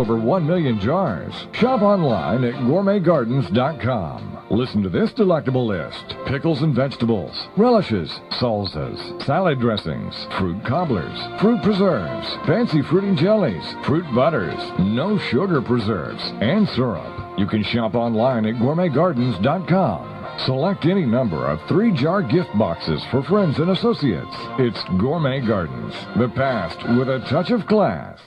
over 1 million jars. Shop online at gourmetgardens.com. Listen to this delectable list: pickles and vegetables, relishes, salsas, salad dressings, fruit cobblers, fruit preserves, fancy fruity jellies, fruit butters, no sugar preserves, and syrup. You can shop online at gourmetgardens.com. Select any number of 3-jar gift boxes for friends and associates. It's Gourmet Gardens, the past with a touch of class.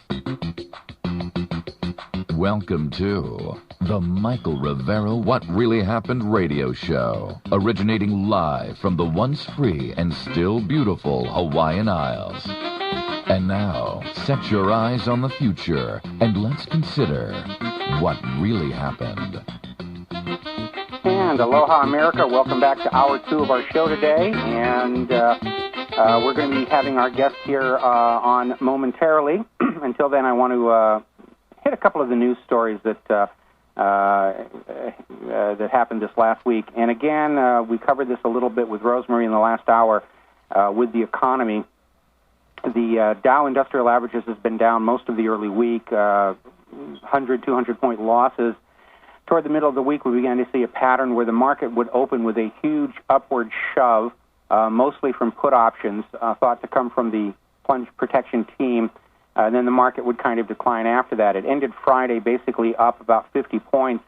Welcome to the Michael Rivero What Really Happened radio show, originating live from the once free and still beautiful Hawaiian Isles. And now, set your eyes on the future and let's consider what really happened. And aloha, America. Welcome back to hour 2 of our show today. And we're going to be having our guest here on momentarily. Until then, I want to hit a couple of the news stories that that happened this last week. And again, we covered this a little bit with Rosemary in the last hour with the economy. The Dow Industrial Averages has been down most of the early week, 100, 200-point losses. Toward the middle of the week, we began to see a pattern where the market would open with a huge upward shove, mostly from put options, thought to come from the plunge protection team. Then the market would kind of decline after that. It ended Friday basically up about 50 points.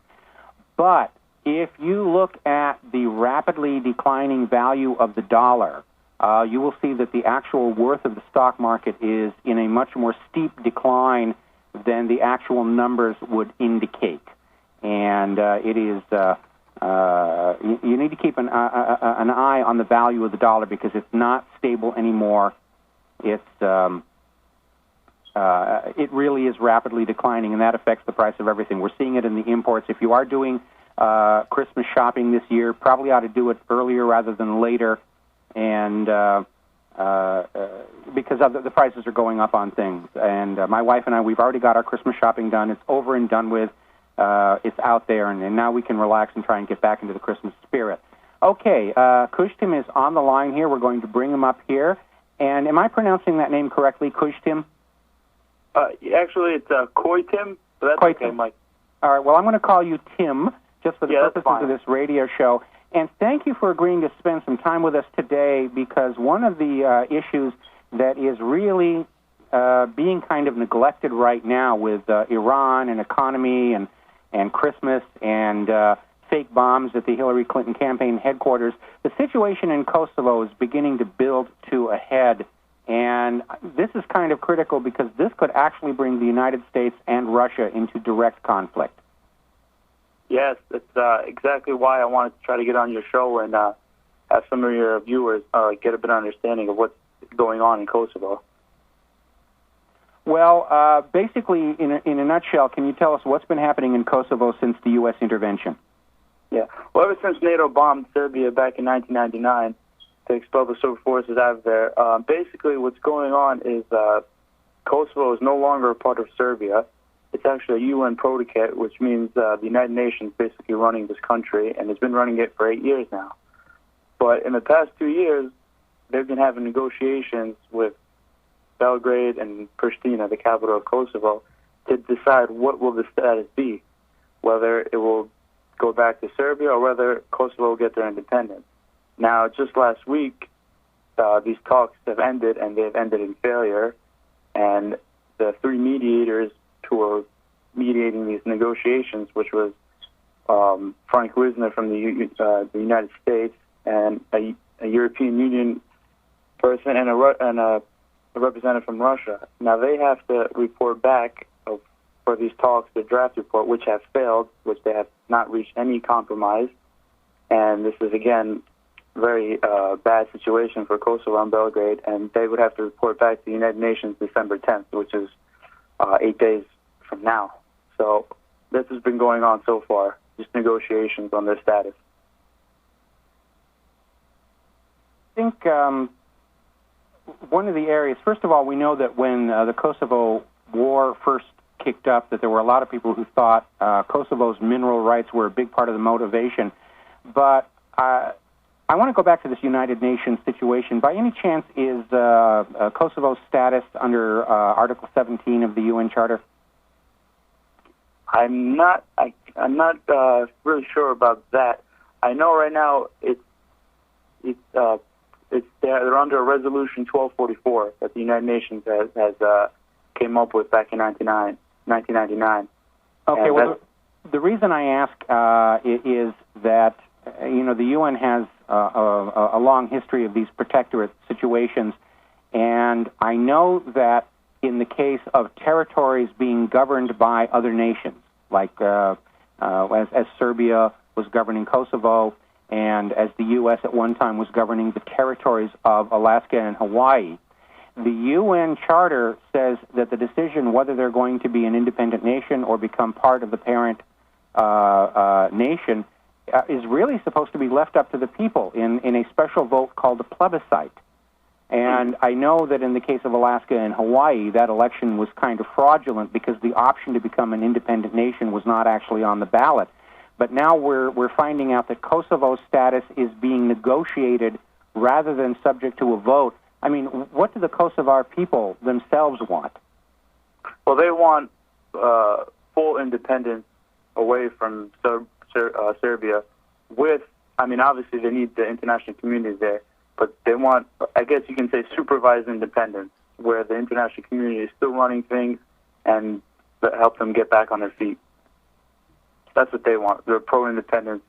But if you look at the rapidly declining value of the dollar, you will see that the actual worth of the stock market is in a much more steep decline than the actual numbers would indicate. And it is you need to keep an eye on the value of the dollar because it's not stable anymore. It's it really is rapidly declining, and that affects the price of everything. We're seeing it in the imports. If you are doing Christmas shopping this year, probably ought to do it earlier rather than later, and because the prices are going up on things. And my wife and I, we've already got our Christmas shopping done. It's over and done with. It's out there, and now we can relax and try and get back into the Christmas spirit. Okay, Kushtim is on the line here. We're going to bring him up here. And am I pronouncing that name correctly, Kushtim? Actually, it's Koi Tim, but that's okay, Mike. All right, well, I'm going to call you Tim, just for the purposes of this radio show. And thank you for agreeing to spend some time with us today, because one of the issues that is really being kind of neglected right now with Iran and economy and Christmas and fake bombs at the Hillary Clinton campaign headquarters, the situation in Kosovo is beginning to build to a head. And this is kind of critical because this could actually bring the United States and Russia into direct conflict. Yes, that's exactly why I wanted to try to get on your show and have some of your viewers get a better understanding of what's going on in Kosovo. Well, basically, in a nutshell, can you tell us what's been happening in Kosovo since the U.S. intervention? Yeah, well, ever since NATO bombed Serbia back in 1999, to expel the Soviet forces out of there. Basically, what's going on is Kosovo is no longer a part of Serbia. It's actually a UN protocrat, which means the United Nations basically running this country, and it's been running it for 8 years now. But in the past 2 years, they've been having negotiations with Belgrade and Pristina, the capital of Kosovo, to decide what will the status be, whether it will go back to Serbia or whether Kosovo will get their independence. Now, just last week, these talks have ended, and they've ended in failure. And the 3 mediators who were mediating these negotiations, which was Frank Wisner from the United States and a European Union person and a representative from Russia. Now, they have to report back for these talks, the draft report, which have failed, which they have not reached any compromise. And this is, again, very bad situation for Kosovo and Belgrade, and they would have to report back to the United Nations December 10th, which is 8 days from now. So this has been going on so far, just negotiations on their status. I think one of the areas, first of all, we know that when the Kosovo War first kicked up, that there were a lot of people who thought Kosovo's mineral rights were a big part of the motivation. But I want to go back to this United Nations situation. By any chance, is Kosovo's status under Article 17 of the UN Charter? I'm not really sure about that. I know right now they're under Resolution 1244 that the United Nations has came up with back in 1999. Okay, well, the reason I ask is that the UN has a long history of these protectorate situations, and I know that in the case of territories being governed by other nations, like as Serbia was governing Kosovo, and as the U.S. at one time was governing the territories of Alaska and Hawaii, the UN Charter says that the decision whether they're going to be an independent nation or become part of the parent nation is really supposed to be left up to the people in a special vote called a plebiscite. And I know that in the case of Alaska and Hawaii, that election was kind of fraudulent because the option to become an independent nation was not actually on the ballot. But now we're finding out that Kosovo's status is being negotiated rather than subject to a vote. I mean, what do the Kosovar people themselves want? Well, they want full independence away from Serbia. Obviously they need the international community there, but they want, I guess you can say, supervised independence, where the international community is still running things and help them get back on their feet. That's what they want. They're pro-independence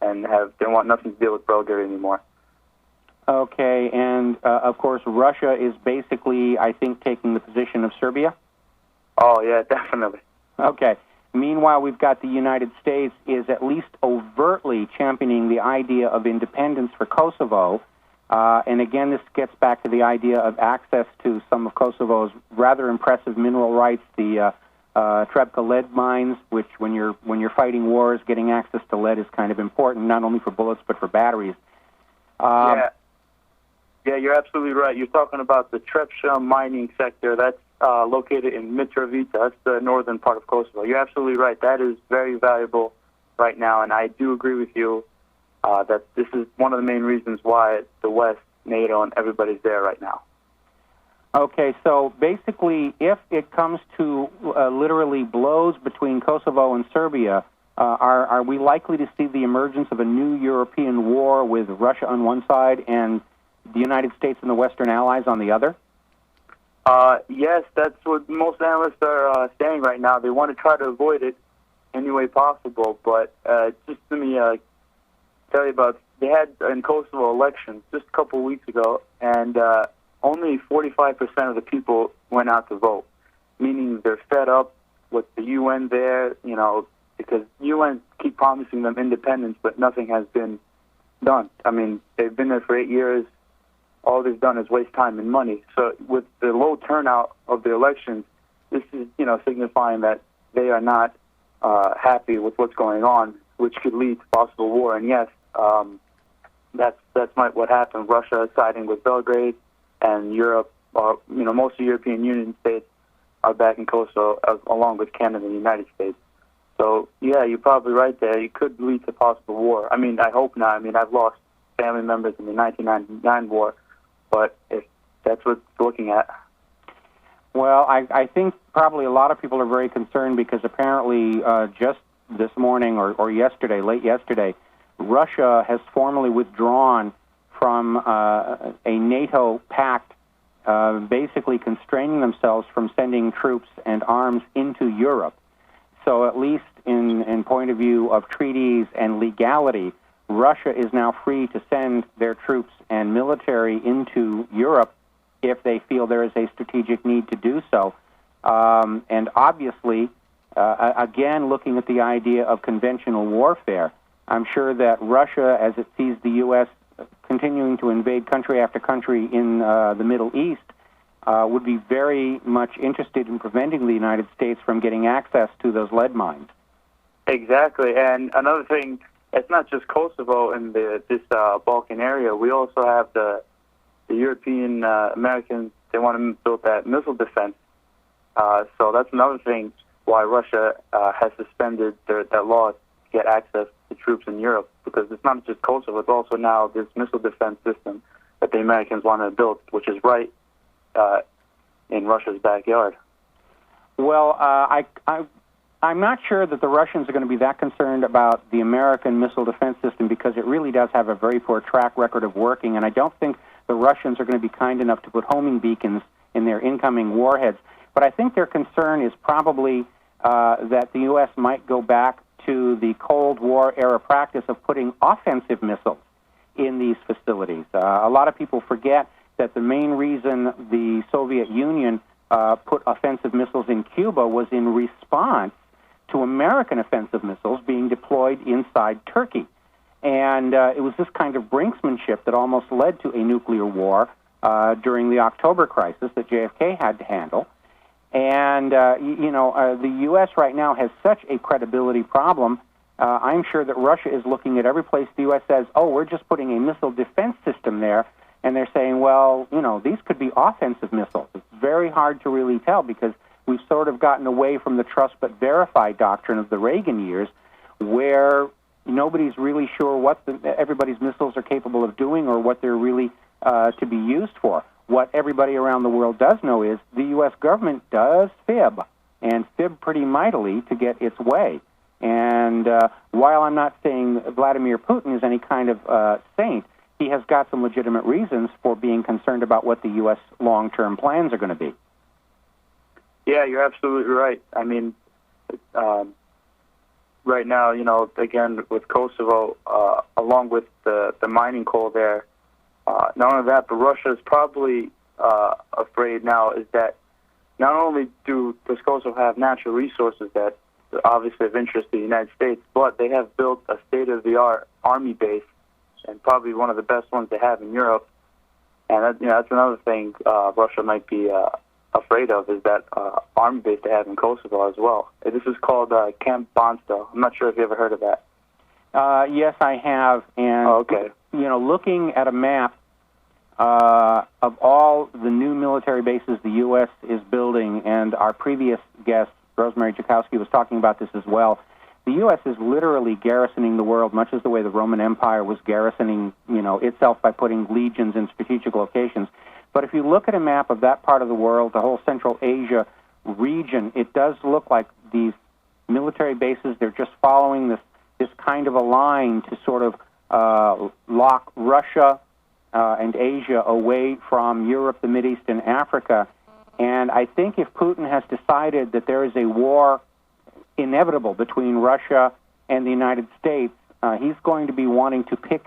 and they want nothing to deal with Belgrade anymore. Okay, and of course Russia is basically, I think, taking the position of Serbia? Oh, yeah, definitely. Okay. Meanwhile, we've got the United States is at least overtly championing the idea of independence for Kosovo. And again, this gets back to the idea of access to some of Kosovo's rather impressive mineral rights, the Trebka lead mines, which when you're fighting wars, getting access to lead is kind of important, not only for bullets but for batteries. Yeah, you're absolutely right. You're talking about the Trepča mining sector. That's located in Mitrovica. That's the northern part of Kosovo. You're absolutely right. That is very valuable right now, and I do agree with you that this is one of the main reasons why the West, NATO, and everybody's there right now. Okay, so basically, if it comes to literally blows between Kosovo and Serbia, are we likely to see the emergence of a new European war with Russia on one side and the United States and the Western allies on the other? Yes, that's what most analysts are saying right now. They want to try to avoid it any way possible, but just let me tell you about, they had in Kosovo elections just a couple of weeks ago, and only 45% of the people went out to vote, meaning they're fed up with the UN there, because UN keep promising them independence, but nothing has been done. I mean, they've been there for 8 years. All they've done is waste time and money. So with the low turnout of the elections, this is, signifying that they are not happy with what's going on, which could lead to possible war. And yes, that's what happened. Russia siding with Belgrade, and Europe, most of the European Union states are backing Kosovo, along with Canada and the United States. So, yeah, you're probably right there. It could lead to possible war. I mean, I hope not. I mean, I've lost family members in the 1999 war, but if that's what it's looking at. Well, I think probably a lot of people are very concerned because apparently just this morning or yesterday, late yesterday, Russia has formally withdrawn from a NATO pact, basically constraining themselves from sending troops and arms into Europe. So at least in point of view of treaties and legality, Russia is now free to send their troops and military into Europe if they feel there is a strategic need to do so. And obviously, again, looking at the idea of conventional warfare, I'm sure that Russia, as it sees the U.S. continuing to invade country after country in the Middle East, would be very much interested in preventing the United States from getting access to those lead mines. Exactly. And another thing, it's not just Kosovo and this Balkan area. We also have the European Americans. They want to build that missile defense. So that's another thing why Russia has suspended that law to get access to troops in Europe, because it's not just Kosovo. It's also now this missile defense system that the Americans want to build, which is right in Russia's backyard. Well, I'm not sure that the Russians are going to be that concerned about the American missile defense system because it really does have a very poor track record of working, and I don't think the Russians are going to be kind enough to put homing beacons in their incoming warheads. But I think their concern is probably that the U.S. might go back to the Cold War era practice of putting offensive missiles in these facilities. A lot of people forget that the main reason the Soviet Union put offensive missiles in Cuba was in response to American offensive missiles being deployed inside Turkey. And it was this kind of brinksmanship that almost led to a nuclear war during the October crisis that JFK had to handle. And, the U.S. right now has such a credibility problem. I'm sure that Russia is looking at every place the U.S. says, oh, we're just putting a missile defense system there. And they're saying, well, these could be offensive missiles. It's very hard to really tell because we've sort of gotten away from the trust but verify doctrine of the Reagan years where nobody's really sure what everybody's missiles are capable of doing or what they're really to be used for. What everybody around the world does know is the U.S. government does fib, and fib pretty mightily to get its way. And while I'm not saying Vladimir Putin is any kind of saint, he has got some legitimate reasons for being concerned about what the U.S. long-term plans are going to be. Yeah, you're absolutely right. I mean, right now, again, with Kosovo, along with the mining coal there, not only that, but Russia is probably afraid now is that not only does Kosovo have natural resources that are obviously of interest to the United States, but they have built a state-of-the-art army base, and probably one of the best ones they have in Europe. And that's another thing Russia might be afraid of is that army base they have in Kosovo as well. This is called Camp Bonstow. I'm not sure if you ever heard of that. Yes, I have. And okay. Looking at a map of all the new military bases the U.S. is building, and our previous guest, Rosemary Jakowski, was talking about this as well, the U.S. is literally garrisoning the world, much as the way the Roman Empire was garrisoning, itself by putting legions in strategic locations. But if you look at a map of that part of the world, the whole Central Asia region, it does look like these military bases, they're just following this kind of a line to sort of lock Russia and Asia away from Europe, the Mideast, and Africa. And I think if Putin has decided that there is a war inevitable between Russia and the United States, he's going to be wanting to pick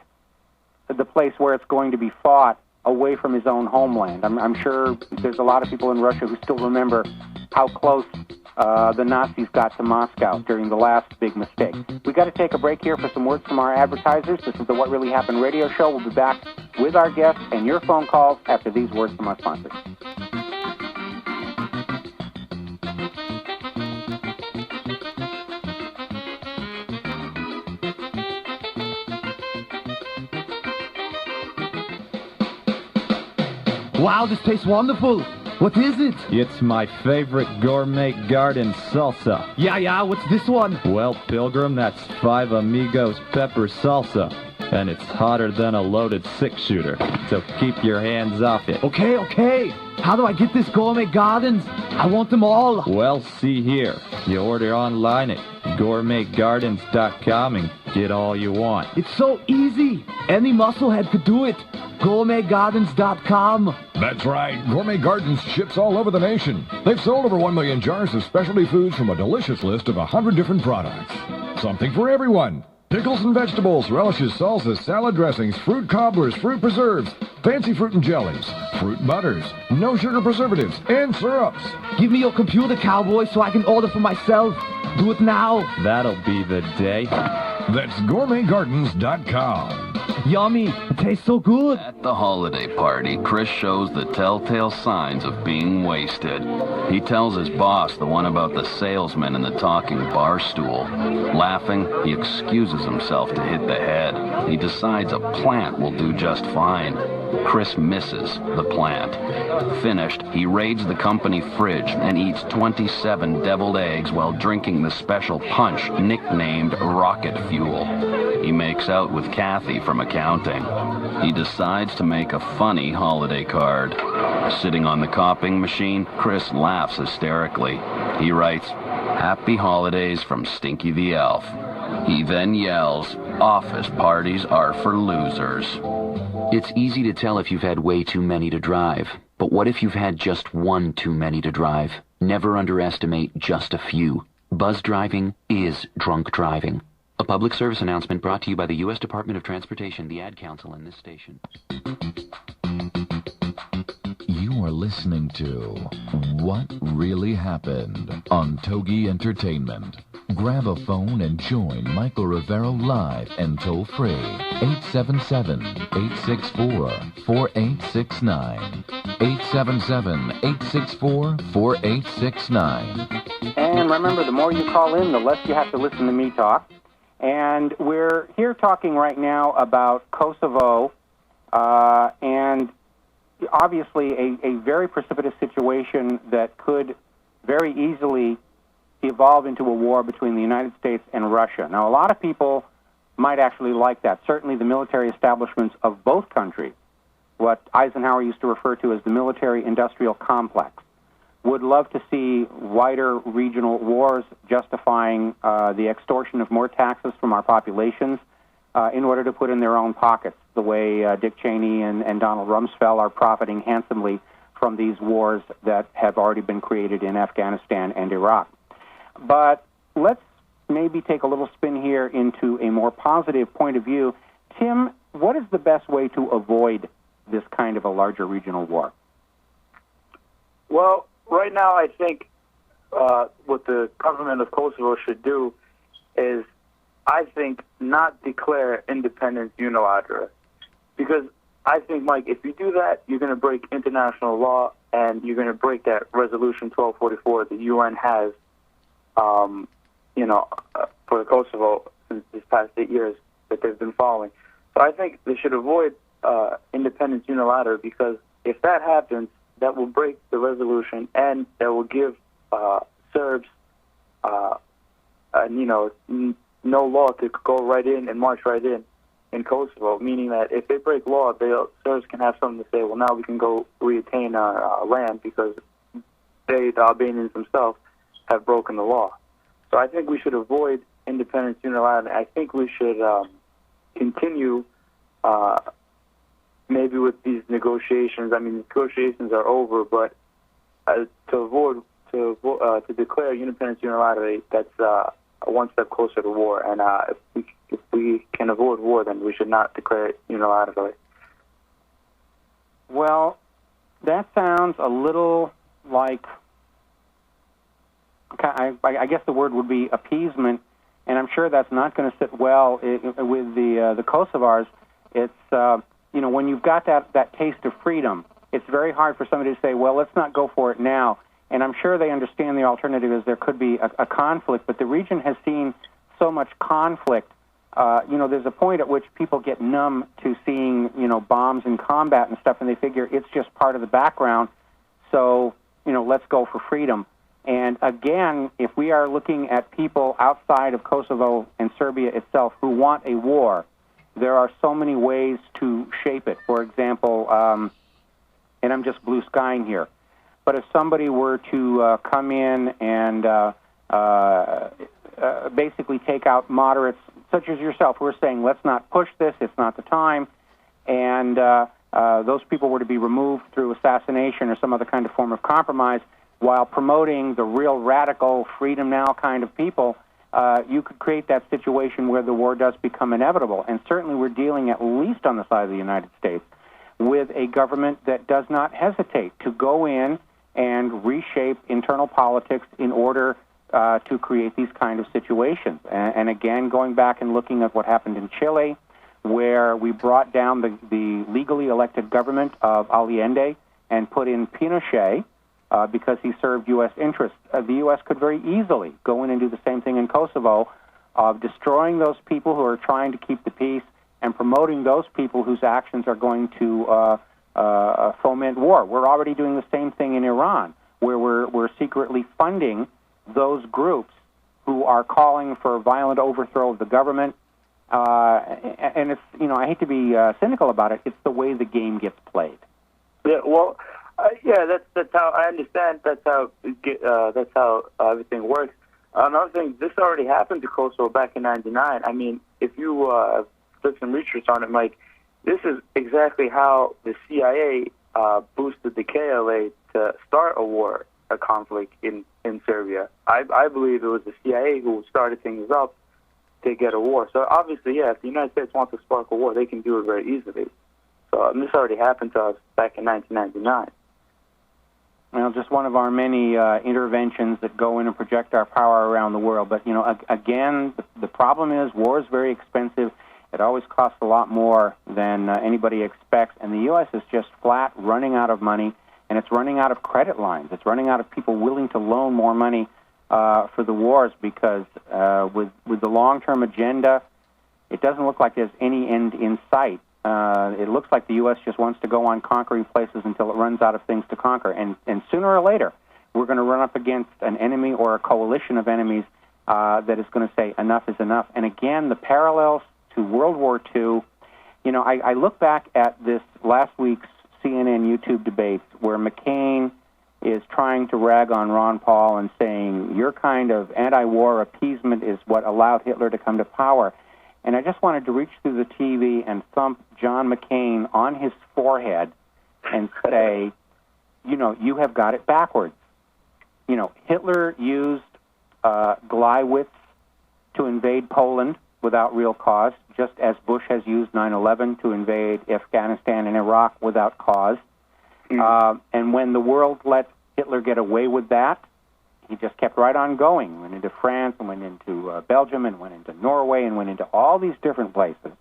the place where it's going to be fought away from his own homeland. I'm sure there's a lot of people in Russia who still remember how close the Nazis got to Moscow during the last big mistake. We've got to take a break here for some words from our advertisers. This is the What Really Happened radio show. We'll be back with our guests and your phone calls after these words from our sponsors. Wow, this tastes wonderful. What is it? It's my favorite gourmet garden salsa. Yeah, what's this one? Well, Pilgrim, that's 5 Amigos pepper salsa. And it's hotter than a loaded 6-shooter. So keep your hands off it. Okay. How do I get this gourmet gardens? I want them all. Well, see here. You order online at gourmetgardens.com and get all you want. It's so easy. Any musclehead could do it. gourmetgardens.com. That's right. Gourmet Gardens ships all over the nation. They've sold over 1 million jars of specialty foods from a delicious list of 100 different products. Something for everyone. Pickles and vegetables, relishes, salsas, salad dressings, fruit cobblers, fruit preserves, fancy fruit and jellies, fruit butters, no sugar preservatives, and syrups. Give me your computer, cowboy, so I can order for myself. Do it now. That'll be the day. That's gourmetgardens.com. Yummy. It tastes so good. At the holiday party, Chris shows the telltale signs of being wasted. He tells his boss, the one about the salesman and the talking bar stool. Laughing, he excuses himself to hit the head. He decides a plant will do just fine. Chris misses the plant. Finished, he raids the company fridge and eats 27 deviled eggs while drinking the special punch nicknamed Rocket Fuel. He makes out with Kathy from accounting. He decides to make a funny holiday card. Sitting on the copying machine, Chris laughs hysterically. He writes, Happy holidays from Stinky the Elf. He then yells, office parties are for losers. It's easy to tell if you've had way too many to drive. But what if you've had just one too many to drive? Never underestimate just a few. Buzz driving is drunk driving. A public service announcement brought to you by the U.S. Department of Transportation, the Ad Council, and this station. You are listening to What Really Happened on Togi Entertainment. Grab a phone and join Michael Rivero live and toll free. 877-864-4869. 877-864-4869. And remember, the more you call in, the less you have to listen to me talk. And we're here talking right now about Kosovo, and obviously a very precipitous situation that could very easily evolve into a war between the United States and Russia. Now, a lot of people might actually like that. Certainly the military establishments of both countries, what Eisenhower used to refer to as the military-industrial complex, would love to see wider regional wars justifying the extortion of more taxes from our populations in order to put in their own pockets, the way Dick Cheney and Donald Rumsfeld are profiting handsomely from these wars that have already been created in Afghanistan and Iraq. But let's maybe take a little spin here into a more positive point of view. Tim, what is the best way to avoid this kind of a larger regional war? Well, right now I think what the government of Kosovo should do is, I think, not declare independence unilaterally. Because I think, Mike, if you do that, you're going to break international law and you're going to break that Resolution 1244 the UN has for Kosovo since these past 8 years that they've been following. So I think they should avoid independence unilaterally, because if that happens, that will break the resolution and that will give Serbs, no law to go right in and march right in Kosovo, meaning that if they break law, Serbs can have something to say, well, now we can go reattain our land because the Albanians themselves have broken the law. So I think we should avoid independence unilaterally. I think we should continue maybe with these negotiations. I mean, negotiations are over, but to declare independence unilaterally, that's one step closer to war. And if we can avoid war, then we should not declare it unilaterally. Well, that sounds a little like, I guess the word would be appeasement, and I'm sure that's not going to sit well with the Kosovars. It's when you've got that taste of freedom, it's very hard for somebody to say, well, let's not go for it now. And I'm sure they understand the alternative is there could be a conflict, but the region has seen so much conflict. There's a point at which people get numb to seeing, bombs and combat and stuff, and they figure it's just part of the background. So, let's go for freedom. And again, if we are looking at people outside of Kosovo and Serbia itself who want a war, there are so many ways to shape it. For example, and I'm just blue skying here, but if somebody were to come in and basically take out moderates, such as yourself, who are saying, let's not push this, it's not the time, and those people were to be removed through assassination or some other kind of form of compromise, while promoting the real radical freedom now kind of people, you could create that situation where the war does become inevitable. And certainly we're dealing, at least on the side of the United States, with a government that does not hesitate to go in and reshape internal politics in order to create these kind of situations. And again, going back and looking at what happened in Chile, where we brought down the legally elected government of Allende and put in Pinochet, because he served U.S. interests. The U.S. could very easily go in and do the same thing in Kosovo, of destroying those people who are trying to keep the peace and promoting those people whose actions are going to foment war. We're already doing the same thing in Iran, where we're secretly funding those groups who are calling for violent overthrow of the government. And it's, I hate to be cynical about it, it's the way the game gets played. Yeah, well, that's how I understand. That's how everything works. Another thing, this already happened to Kosovo back in '99. I mean, if you did some research on it, Mike, this is exactly how the CIA boosted the KLA to start a conflict in Serbia. I believe it was the CIA who started things up to get a war. So obviously, yeah, if the United States wants to spark a war, they can do it very easily. So this already happened to us back in 1999. Well, just one of our many interventions that go in and project our power around the world. But, again, the problem is war is very expensive. It always costs a lot more than anybody expects. And the U.S. is just flat running out of money, and it's running out of credit lines. It's running out of people willing to loan more money for the wars because with the long-term agenda, it doesn't look like there's any end in sight. It looks like the U.S. just wants to go on conquering places until it runs out of things to conquer. And sooner or later, we're going to run up against an enemy or a coalition of enemies that is going to say enough is enough. And again, the parallels to World War II, I look back at this last week's CNN YouTube debates where McCain is trying to rag on Ron Paul and saying, your kind of anti-war appeasement is what allowed Hitler to come to power. And I just wanted to reach through the TV and thump John McCain on his forehead and say, you have got it backwards. Hitler used Gleiwitz to invade Poland without real cause, just as Bush has used 9/11 to invade Afghanistan and Iraq without cause. And when the world let Hitler get away with that, he just kept right on going, went into France and went into Belgium and went into Norway and went into all these different places,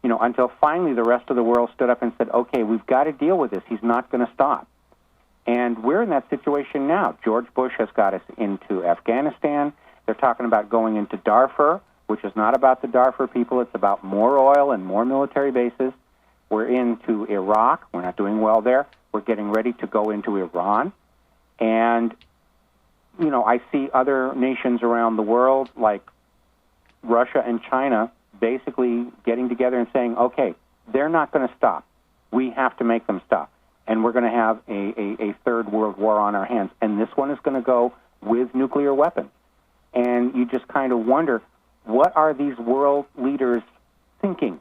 until finally the rest of the world stood up and said, okay, we've got to deal with this. He's not going to stop. And we're in that situation now. George Bush has got us into Afghanistan. They're talking about going into Darfur, which is not about the Darfur people. It's about more oil and more military bases. We're into Iraq. We're not doing well there. We're getting ready to go into Iran. And I see other nations around the world, like Russia and China, basically getting together and saying, okay, they're not going to stop. We have to make them stop. And we're going to have a third world war on our hands. And this one is going to go with nuclear weapons. And you just kind of wonder, what are these world leaders thinking?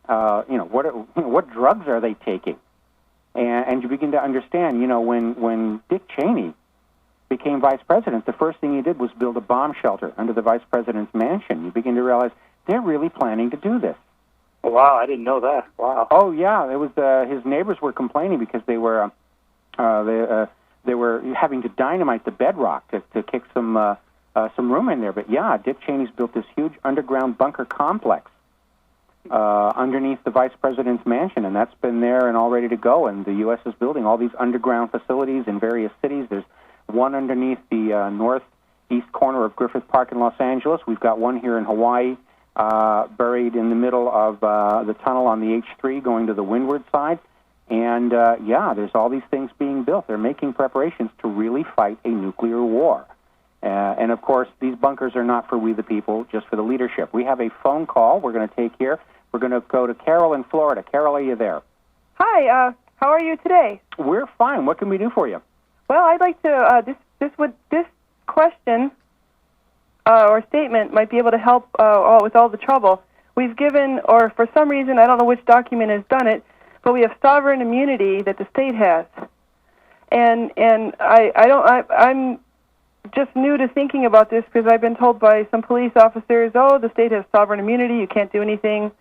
What drugs are they taking? And you begin to understand, when Dick Cheney became vice president, the first thing he did was build a bomb shelter under the vice president's mansion. You begin to realize they're really planning to do this. Wow, I didn't know that. Wow. Oh yeah, it was. His neighbors were complaining because they were having to dynamite the bedrock to kick some room in there. But yeah, Dick Cheney's built this huge underground bunker complex underneath the vice president's mansion, and that's been there and all ready to go. And the U.S. is building all these underground facilities in various cities. There's one underneath the northeast corner of Griffith Park in Los Angeles. We've got one here in Hawaii, buried in the middle of the tunnel on the H3 going to the windward side. And, there's all these things being built. They're making preparations to really fight a nuclear war. And, of course, these bunkers are not for we the people, just for the leadership. We have a phone call we're going to take here. We're going to go to Carol in Florida. Carol, are you there? Hi, how are you today? We're fine. What can we do for you? Well, I'd like to, this question or statement might be able to help with all the trouble. We've given, or for some reason, I don't know which document has done it, but we have sovereign immunity that the state has. And I'm just new to thinking about this because I've been told by some police officers, the state has sovereign immunity, you can't do anything.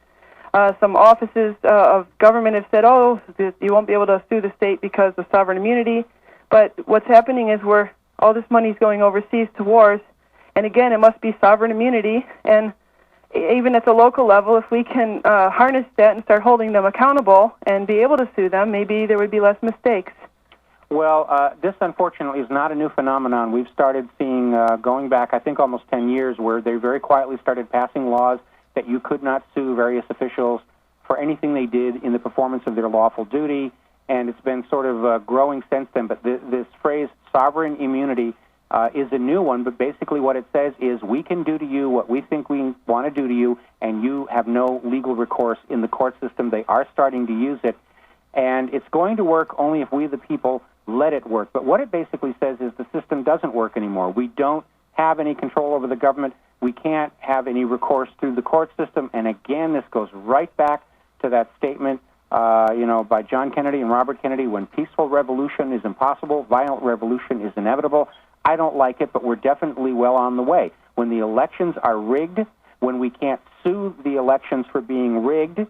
Some offices of government have said, you won't be able to sue the state because of sovereign immunity. But what's happening is all this money is going overseas to wars. And again, it must be sovereign immunity. And even at the local level, if we can harness that and start holding them accountable and be able to sue them, maybe there would be less mistakes. Well, this unfortunately is not a new phenomenon. We've started seeing, going back, I think, almost 10 years, where they very quietly started passing laws that you could not sue various officials for anything they did in the performance of their lawful duty. And it's been sort of growing since then. But this phrase, sovereign immunity, is a new one. But basically what it says is we can do to you what we think we want to do to you, and you have no legal recourse in the court system. They are starting to use it. And it's going to work only if we, the people, let it work. But what it basically says is the system doesn't work anymore. We don't have any control over the government. We can't have any recourse through the court system. And again, this goes right back to that statement, by John Kennedy and Robert Kennedy, when peaceful revolution is impossible, violent revolution is inevitable. I don't like it, but we're definitely well on the way. When the elections are rigged, when we can't sue the elections for being rigged,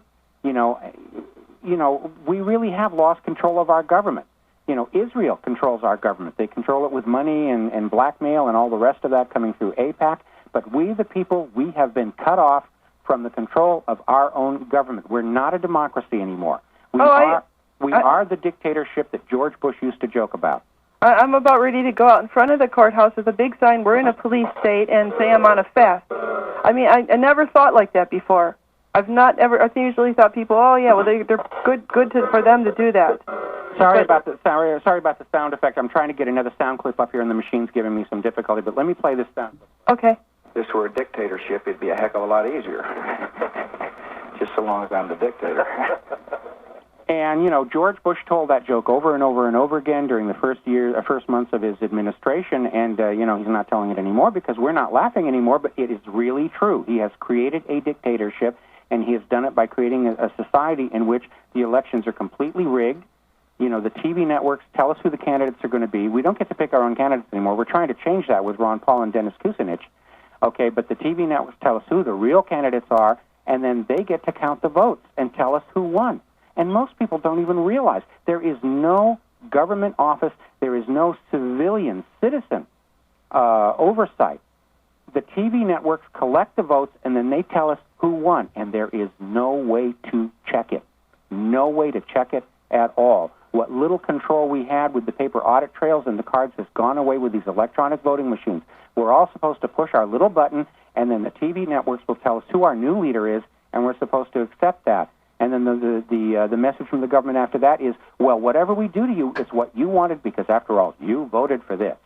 we really have lost control of our government. Israel controls our government. They control it with money and blackmail and all the rest of that coming through AIPAC. But we, the people, we have been cut off from the control of our own government. We're not a democracy anymore. We are the dictatorship that George Bush used to joke about. I'm about ready to go out in front of the courthouse with a big sign, "We're in a police state," and say I'm on a fast. I mean, I never thought like that before. I've usually thought people, they're good for them to do that. Sorry about the sound effect. I'm trying to get another sound clip up here, and the machine's giving me some difficulty. But let me play this sound. Okay. If this were a dictatorship, it'd be a heck of a lot easier. Just so long as I'm the dictator. And, George Bush told that joke over and over and over again during the first months of his administration, and, he's not telling it anymore because we're not laughing anymore, but it is really true. He has created a dictatorship, and he has done it by creating a society in which the elections are completely rigged. The TV networks tell us who the candidates are going to be. We don't get to pick our own candidates anymore. We're trying to change that with Ron Paul and Dennis Kucinich. Okay, but the TV networks tell us who the real candidates are, and then they get to count the votes and tell us who won. And most people don't even realize there is no government office, there is no civilian, citizen oversight. The TV networks collect the votes, and then they tell us who won, and there is no way to check it. No way to check it at all. What little control we had with the paper audit trails and the cards has gone away with these electronic voting machines. We're all supposed to push our little button, and then the TV networks will tell us who our new leader is, and we're supposed to accept that. And then the message from the government after that is, well, whatever we do to you is what you wanted because, after all, you voted for this.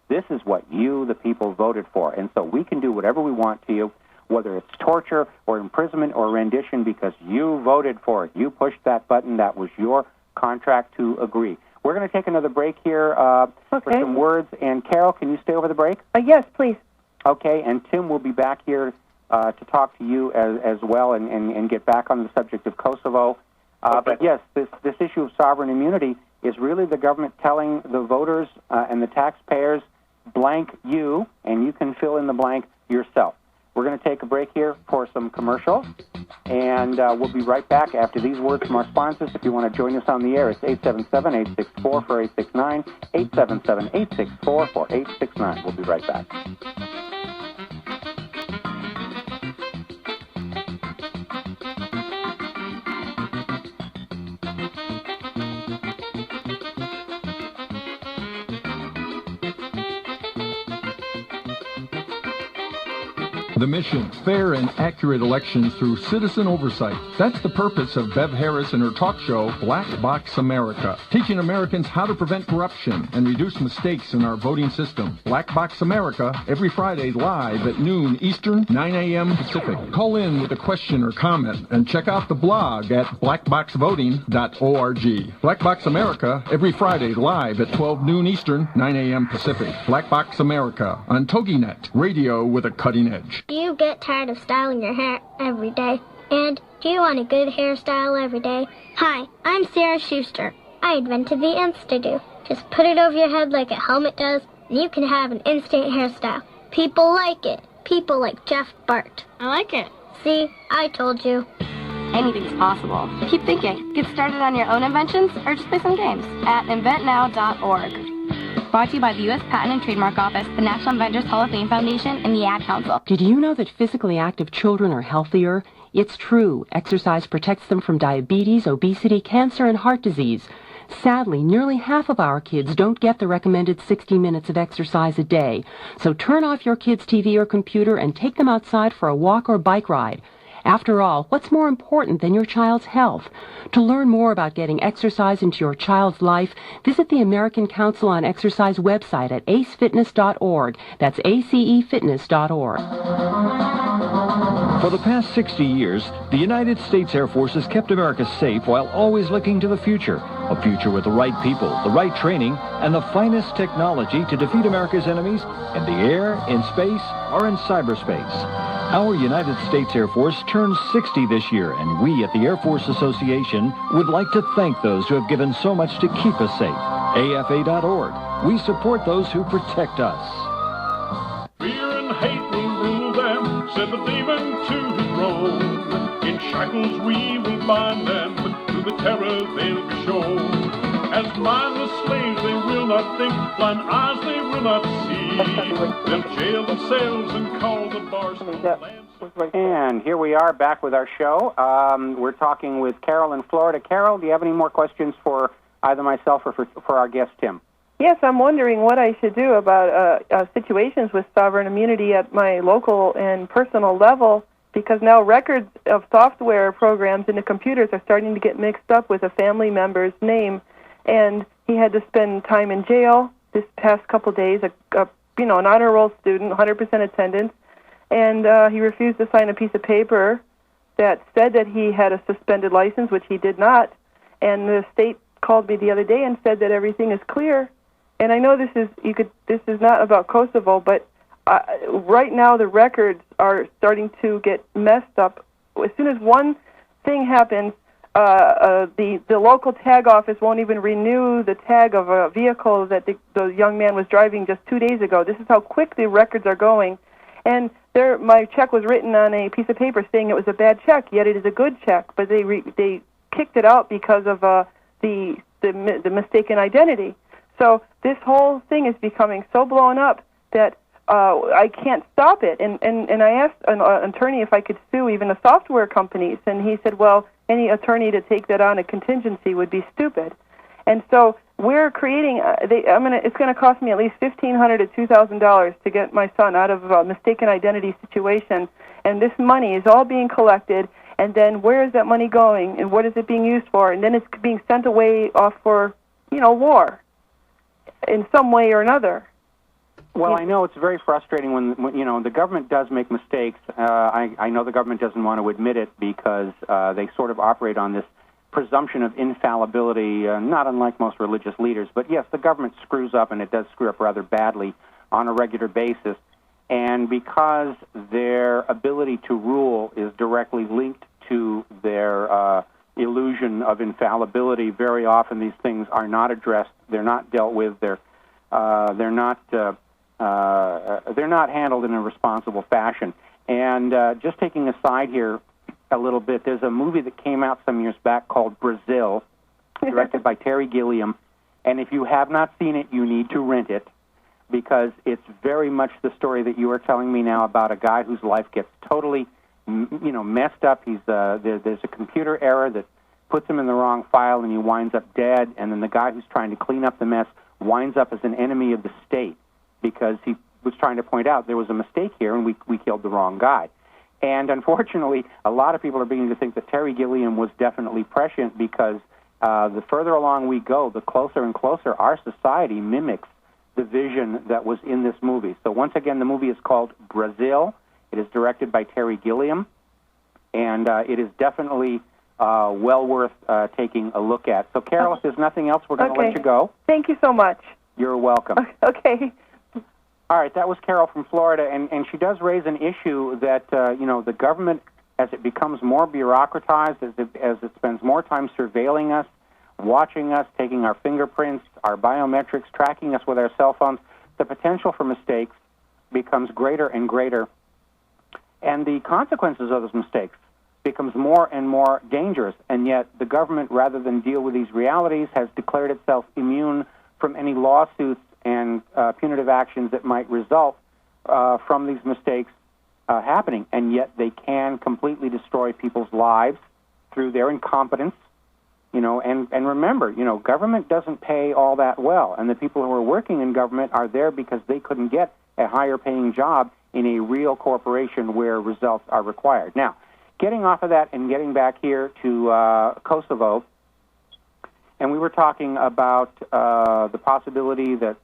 This is what you, the people, voted for. And so we can do whatever we want to you, whether it's torture or imprisonment or rendition, because you voted for it. You pushed that button. That was your contract to agree. We're going to take another break here for some words. And, Carol, can you stay over the break? Yes, please. Okay, and Tim will be back here to talk to you as well and get back on the subject of Kosovo. But yes, this issue of sovereign immunity is really the government telling the voters and the taxpayers, blank you, and you can fill in the blank yourself. We're going to take a break here for some commercials, and we'll be right back after these words from our sponsors. If you want to join us on the air, it's 877-864-4869, 877-864-4869. We'll be right back. The mission, fair and accurate elections through citizen oversight. That's the purpose of Bev Harris and her talk show, Black Box America, teaching Americans how to prevent corruption and reduce mistakes in our voting system. Black Box America, every Friday live at noon Eastern, 9 a.m. Pacific. Call in with a question or comment and check out the blog at blackboxvoting.org. Black Box America, every Friday live at 12 noon Eastern, 9 a.m. Pacific. Black Box America on TogiNet, radio with a cutting edge. Do you get tired of styling your hair every day? And do you want a good hairstyle every day? Hi, I'm Sarah Schuster. I invented the Insta-Do. Just put it over your head like a helmet does, and you can have an instant hairstyle. People like it. People like Jeff Bart. I like it. See, I told you. Anything's possible. Keep thinking. Get started on your own inventions or just play some games at inventnow.org. Brought to you by the U.S. Patent and Trademark Office, the National Inventors Hall of Fame Foundation, and the Ad Council. Did you know that physically active children are healthier? It's true. Exercise protects them from diabetes, obesity, cancer, and heart disease. Sadly, nearly half of our kids don't get the recommended 60 minutes of exercise a day. So turn off your kids' TV or computer and take them outside for a walk or bike ride. After all, what's more important than your child's health? To learn more about getting exercise into your child's life, visit the American Council on Exercise website at acefitness.org. That's acefitness.org. For the past 60 years, the United States Air Force has kept America safe while always looking to the future. A future with the right people, the right training, and the finest technology to defeat America's enemies in the air, in space, or in cyberspace. Our United States Air Force turns 60 this year, and we at the Air Force Association would like to thank those who have given so much to keep us safe. AFA.org. We support those who protect us. Fear and hate will rule them, said the demon to his road. In shackles we will bind them, to the terror they'll show. As mindless slaves they will not think, blind eyes they will not see. They'll jail themselves and call the bars. And here we are back with our show. We're talking with Carol in Florida. Carol, do you have any more questions for either myself or for our guest, Tim? Yes, I'm wondering what I should do about situations with sovereign immunity at my local and personal level, because now records of software programs in the computers are starting to get mixed up with a family member's name, and he had to spend time in jail this past couple days, an honor roll student, 100% attendance, and he refused to sign a piece of paper that said that he had a suspended license, which he did not, and the state called me the other day and said that everything is clear. And I know this is not about Kosovo, but right now the records are starting to get messed up. As soon as one thing happens, the local tag office won't even renew the tag of a vehicle that the young man was driving just 2 days ago. This is how quick the records are going. And my check was written on a piece of paper saying it was a bad check, yet it is a good check. But they kicked it out because of the mistaken identity. So this whole thing is becoming so blown up that I can't stop it. And I asked an attorney if I could sue even the software companies, and he said, well, any attorney to take that on a contingency would be stupid. And so we're creating. It's going to cost me at least $1,500 to $2,000 to get my son out of a mistaken identity situation. And this money is all being collected. And then where is that money going? And what is it being used for? And then it's being sent away off for, war in some way or another. Well, I know it's very frustrating when the government does make mistakes. I know the government doesn't want to admit it because they sort of operate on this presumption of infallibility, not unlike most religious leaders. But yes, the government screws up, and it does screw up rather badly on a regular basis. And because their ability to rule is directly linked to their illusion of infallibility, very often these things are not addressed. They're not dealt with. They're not handled in a responsible fashion. And just taking a side here a little bit, there's a movie that came out some years back called Brazil, directed by Terry Gilliam. And if you have not seen it, you need to rent it, because it's very much the story that you are telling me now about a guy whose life gets totally, messed up. There's a computer error that puts him in the wrong file, and he winds up dead. And then the guy who's trying to clean up the mess winds up as an enemy of the state because he was trying to point out there was a mistake here, and we killed the wrong guy. And unfortunately, a lot of people are beginning to think that Terry Gilliam was definitely prescient, because the further along we go, the closer and closer our society mimics the vision that was in this movie. So once again, the movie is called Brazil. It is directed by Terry Gilliam, and it is definitely well worth taking a look at. So, Carol, if there's nothing else, we're going to let you go. Thank you so much. You're welcome. Okay. All right, that was Carol from Florida, and she does raise an issue that, the government, as it becomes more bureaucratized, as it spends more time surveilling us, watching us, taking our fingerprints, our biometrics, tracking us with our cell phones, the potential for mistakes becomes greater and greater, and the consequences of those mistakes becomes more and more dangerous. And yet the government, rather than deal with these realities, has declared itself immune from any lawsuits and punitive actions that might result from these mistakes happening. And yet they can completely destroy people's lives through their incompetence. And remember, government doesn't pay all that well, and the people who are working in government are there because they couldn't get a higher-paying job in a real corporation where results are required. Now, getting off of that and getting back here to Kosovo, and we were talking about the possibility that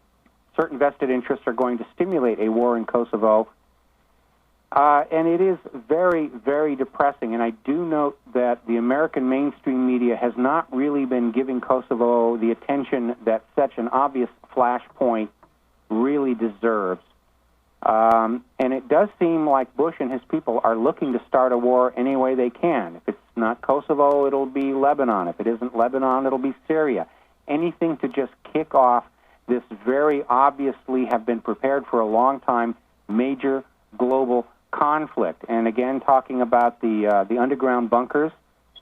certain vested interests are going to stimulate a war in Kosovo. And it is very, very depressing. And I do note that the American mainstream media has not really been giving Kosovo the attention that such an obvious flashpoint really deserves. And it does seem like Bush and his people are looking to start a war any way they can. If it's not Kosovo, it'll be Lebanon. If it isn't Lebanon, it'll be Syria. Anything to just kick off this very obviously have been prepared for a long time major global conflict. And again, talking about the underground bunkers,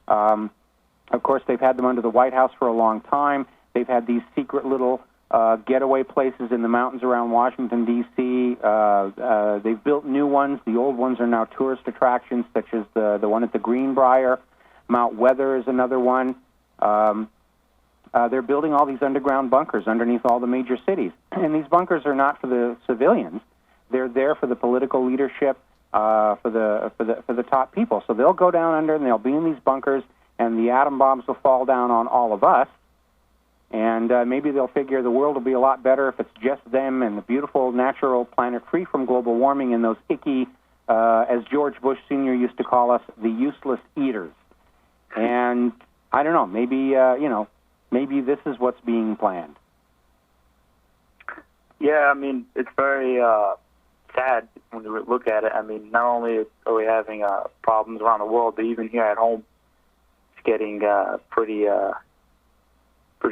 of course, they've had them under the White House for a long time. They've had these secret little getaway places in the mountains around Washington, D.C. They've built new ones. The old ones are now tourist attractions, such as the one at the Greenbrier. Mount Weather is another one. They're building all these underground bunkers underneath all the major cities. And these bunkers are not for the civilians. They're there for the political leadership, for the top people. So they'll go down under and they'll be in these bunkers, and the atom bombs will fall down on all of us. And maybe they'll figure the world will be a lot better if it's just them and the beautiful natural planet free from global warming and those icky, as George Bush Sr. used to call us, the useless eaters. And I don't know, maybe, maybe this is what's being planned. Yeah, I mean, it's very sad when you look at it. I mean, not only are we having problems around the world, but even here at home, it's getting pretty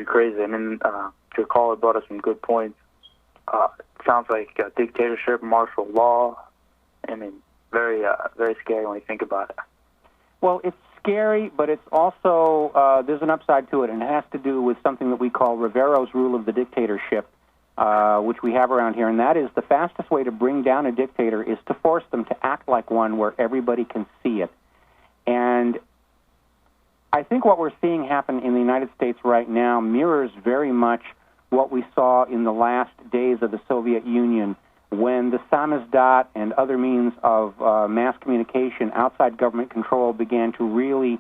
crazy. I mean, your caller brought us some good points. It sounds like a dictatorship, martial law. I mean, very scary when you think about it. Well, it's scary, but it's also, there's an upside to it, and it has to do with something that we call Rivero's rule of the dictatorship, which we have around here, and that is the fastest way to bring down a dictator is to force them to act like one where everybody can see it. And I think what we're seeing happen in the United States right now mirrors very much what we saw in the last days of the Soviet Union when the samizdat and other means of mass communication outside government control began to really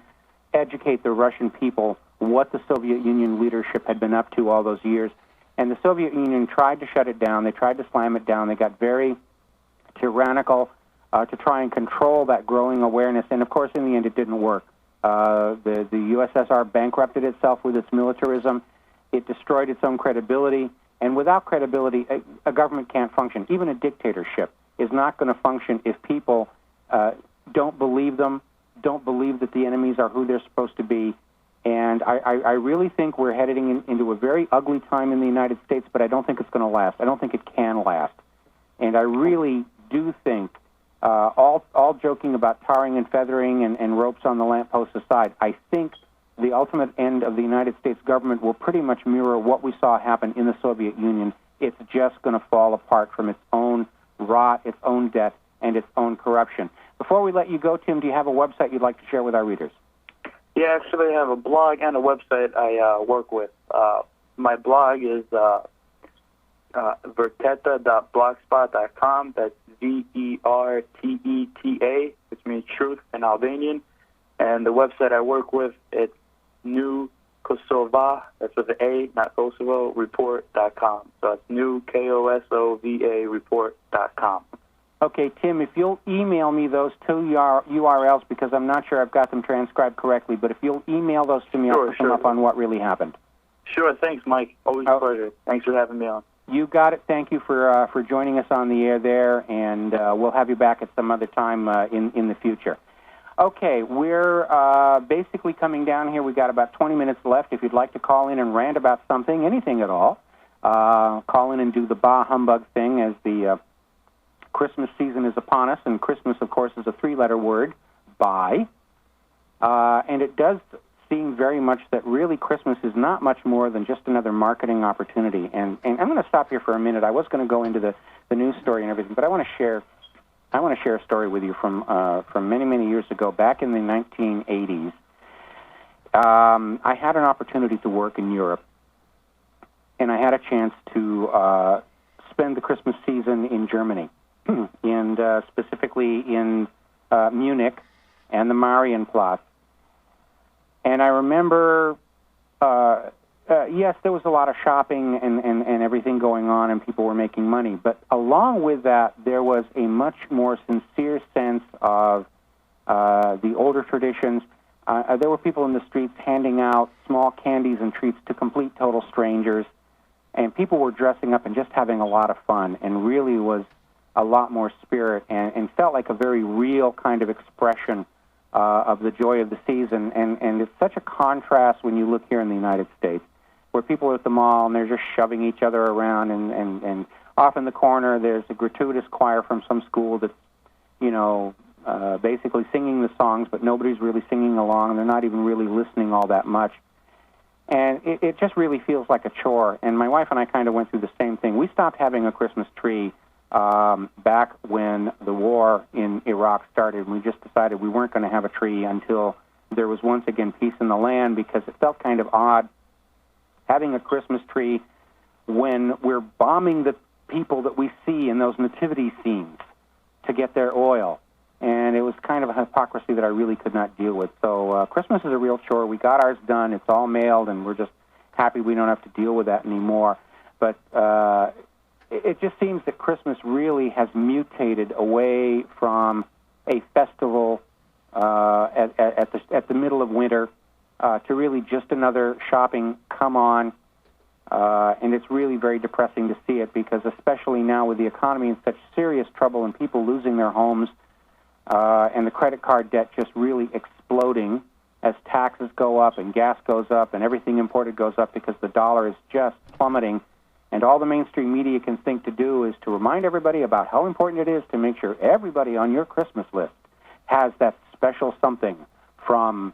educate the Russian people what the Soviet Union leadership had been up to all those years. And the Soviet Union tried to shut it down. They tried to slam it down. They got very tyrannical to try and control that growing awareness. And, of course, in the end, it didn't work. The USSR bankrupted itself with its militarism. It destroyed its own credibility. And without credibility, a government can't function. Even a dictatorship is not going to function if people don't believe them, don't believe that the enemies are who they're supposed to be. And I really think we're heading into a very ugly time in the United States, but I don't think it's going to last. I don't think it can last. And I really do think, all joking about tarring and feathering and ropes on the lamppost aside, I think the ultimate end of the United States government will pretty much mirror what we saw happen in the Soviet Union. It's just going to fall apart from its own rot, its own debt, and its own corruption. Before we let you go, Tim, do you have a website you'd like to share with our readers? Yeah, actually, I have a blog and a website I work with. My blog is verteta.blogspot.com. That's VERTETA, which means truth in Albanian. And the website I work with, it's New Kosovo, that's with an A, not Kosovo, report.com. So it's new, KOSOVA, report.com. Okay, Tim, if you'll email me those two URLs, because I'm not sure I've got them transcribed correctly, but if you'll email those to me, I'll put them up on what really happened. Sure, thanks, Mike. Always a pleasure. Thanks for having me on. You got it. Thank you for joining us on the air there, and we'll have you back at some other time in the future. Okay, we're basically coming down here. We've got about 20 minutes left. If you'd like to call in and rant about something, anything at all, call in and do the bah humbug thing as the Christmas season is upon us, and Christmas, of course, is a three-letter word, bye. And it does seem very much that really Christmas is not much more than just another marketing opportunity. And I'm going to stop here for a minute. I was going to go into the news story and everything, but I want to share a story with you from many, many years ago, back in the 1980s. I had an opportunity to work in Europe, and I had a chance to spend the Christmas season in Germany, and specifically in Munich and the Marienplatz. And I remember, yes, there was a lot of shopping and everything going on. on and people were making money. But along with that, there was a much more sincere sense of the older traditions. There were people in the streets handing out small candies and treats to complete total strangers, and people were dressing up and just having a lot of fun, and really was a lot more spirit, and felt like a very real kind of expression of the joy of the season. And it's such a contrast when you look here in the United States, where people are at the mall and they're just shoving each other around, and off in the corner there's a gratuitous choir from some school that's, basically singing the songs, but nobody's really singing along, and they're not even really listening all that much. And it just really feels like a chore. And my wife and I kind of went through the same thing. We stopped having a Christmas tree back when the war in Iraq started. We just decided we weren't going to have a tree until there was once again peace in the land, because it felt kind of odd having a Christmas tree when we're bombing the people that we see in those nativity scenes to get their oil. And it was kind of a hypocrisy that I really could not deal with. So Christmas is a real chore. We got ours done. It's all mailed, and we're just happy we don't have to deal with that anymore. But it just seems that Christmas really has mutated away from a festival at the middle of winter to really just another shopping come on. And it's really very depressing to see it, because especially now with the economy in such serious trouble and people losing their homes, and the credit card debt just really exploding as taxes go up and gas goes up and everything imported goes up because the dollar is just plummeting. And all the mainstream media can think to do is to remind everybody about how important it is to make sure everybody on your Christmas list has that special something from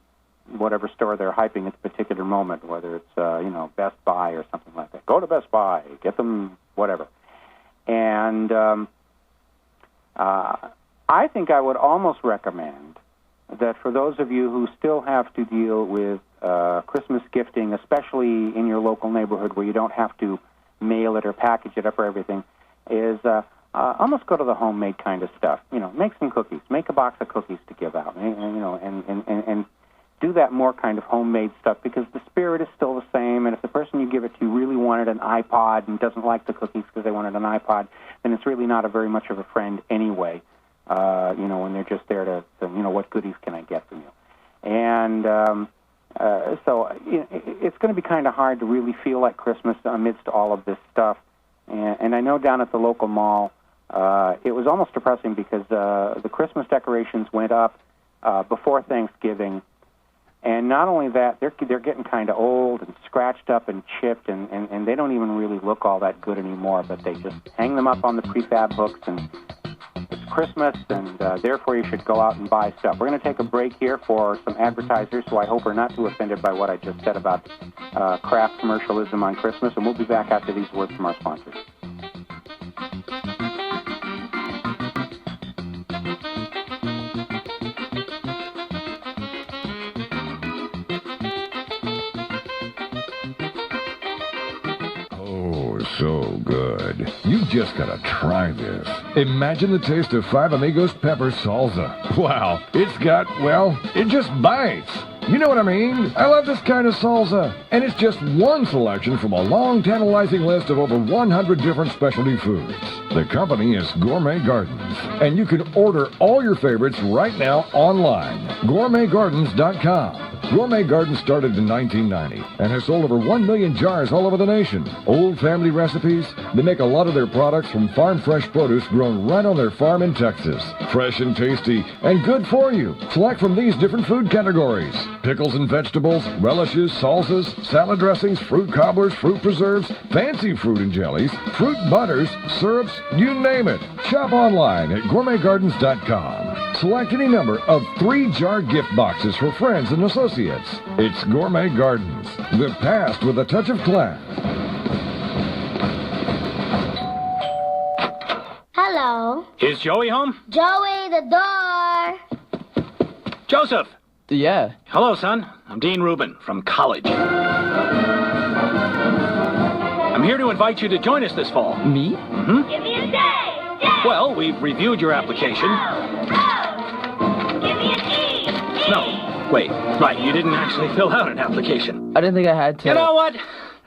whatever store they're hyping at the particular moment, whether it's, Best Buy or something like that. Go to Best Buy, get them whatever. And I think I would almost recommend that for those of you who still have to deal with Christmas gifting, especially in your local neighborhood where you don't have to mail it or package it up or everything, is almost go to the homemade kind of stuff. Make some cookies, make a box of cookies to give out, and do that more kind of homemade stuff, because the spirit is still the same. And if the person you give it to really wanted an iPod and doesn't like the cookies because they wanted an iPod, then it's really not a very much of a friend anyway. When they're just there to what goodies can I get from you? And so it's going to be kind of hard to really feel like Christmas amidst all of this stuff. And I know down at the local mall, it was almost depressing because the Christmas decorations went up before Thanksgiving. And not only that, they're getting kind of old and scratched up and chipped, and they don't even really look all that good anymore, but they just hang them up on the prefab hooks, and it's Christmas, and therefore you should go out and buy stuff. We're going to take a break here for some advertisers who I hope are not too offended by what I just said about craft commercialism on Christmas, and we'll be back after these words from our sponsors. So good. You've just got to try this. Imagine the taste of Five Amigos pepper salsa. Wow, it just bites. You know what I mean? I love this kind of salsa. And it's just one selection from a long, tantalizing list of over 100 different specialty foods. The company is Gourmet Gardens. And you can order all your favorites right now online. GourmetGardens.com. Gourmet Gardens started in 1990 and has sold over 1 million jars all over the nation. Old family recipes, they make a lot of their products from farm fresh produce grown right on their farm in Texas. Fresh and tasty and good for you. Select from these different food categories: pickles and vegetables, relishes, salsas, salad dressings, fruit cobblers, fruit preserves, fancy fruit and jellies, fruit butters, syrups, you name it. Shop online at GourmetGardens.com. Select any number of 3-jar gift boxes for friends and associates. It's Gourmet Gardens, the past with a touch of class. Hello. Is Joey home? Joey, the door. Joseph. Yeah. Hello, son. I'm Dean Rubin from college. I'm here to invite you to join us this fall. Me? Mm-hmm. Give me a day. Well, we've reviewed your application. Give me an E. No. Wait, right, you didn't actually fill out an application. I didn't think I had to. You know what?